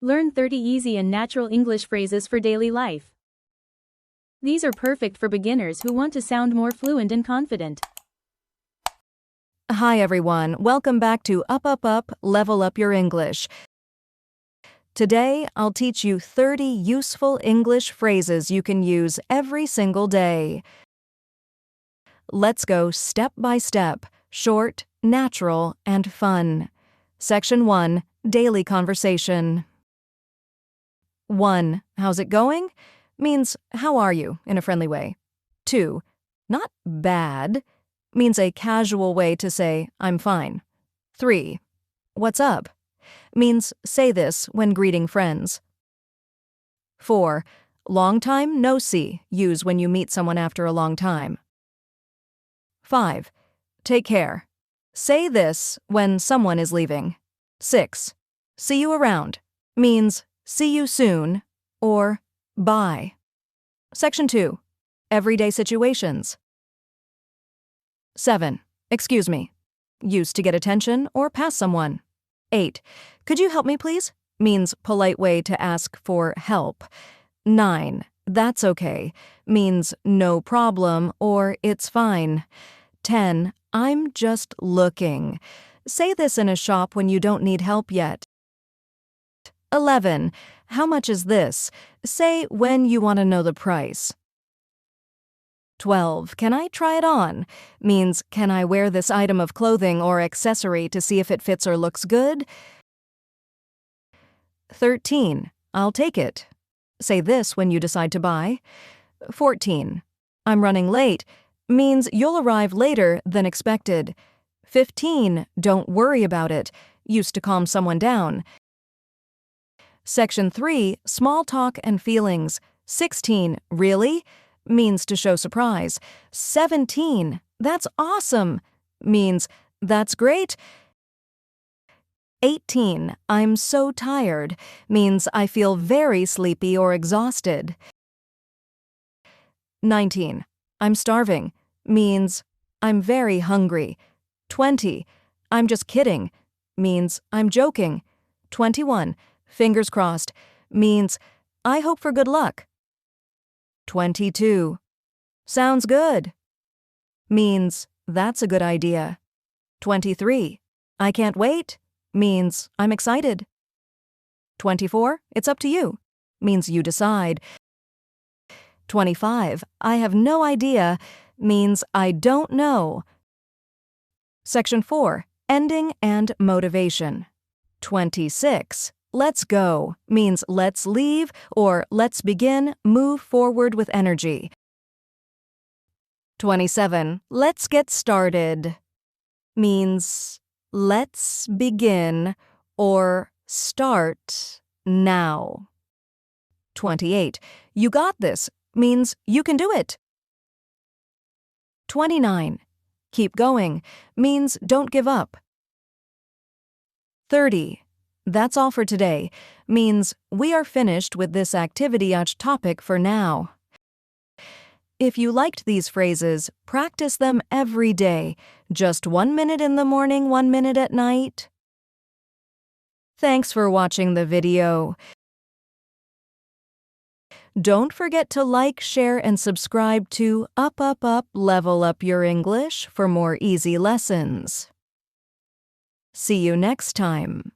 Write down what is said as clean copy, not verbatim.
Learn 30 easy and natural English phrases for daily life. These are perfect for beginners who want to sound more fluent and confident. Hi everyone, welcome back to Up, Level Up Your English. Today, I'll teach you 30 useful English phrases you can use every single day. Let's go step by step, short, natural, and fun. Section 1, Daily Conversation. 1. How's it going? Means, how are you, in a friendly way. 2. Not bad, means a casual way to say, I'm fine. 3. What's up? Means say this when greeting friends. 4. Long time no see, use when you meet someone after a long time. 5. Take care. Say this when someone is leaving. 6. See you around, means see you soon or bye. Section 2. Everyday situations. 7. Excuse me, used to get attention or pass someone. 8. Could you help me please? Means polite way to ask for help. 9. That's okay, means no problem or it's fine. 10. I'm just looking. Say this in a shop when you don't need help yet. 11. How much is this? Say when you want to know the price. 12. Can I try it on? Means can I wear this item of clothing or accessory to see if it fits or looks good? 13. I'll take it. Say this when you decide to buy. 14. I'm running late, means you'll arrive later than expected. 15. Don't worry about it, used to calm someone down. Section 3. Small talk and feelings. 16. Really? Means to show surprise. 17. That's awesome, means that's great. 18. I'm so tired, means I feel very sleepy or exhausted. 19. I'm starving, means I'm very hungry. 20. I'm just kidding, means I'm joking. 21. Fingers crossed, means I hope for good luck. 22. Sounds good, means that's a good idea. 23. I can't wait, means I'm excited. 24. It's up to you, means you decide. 25. I have no idea, means I don't know. Section 4. Ending and motivation. 26. Let's go, means let's leave or let's begin, move forward with energy. 27. Let's get started, means let's begin or start now. 28. You got this, means you can do it. 29. Keep going, means don't give up. 30. That's all for today, means we are finished with this activity topic for now. If you liked these phrases, practice them every day, just 1 minute in the morning, 1 minute at night. Thanks for watching the video. Don't forget to like, share, and subscribe to Up, Level Up Your English for more easy lessons. See you next time.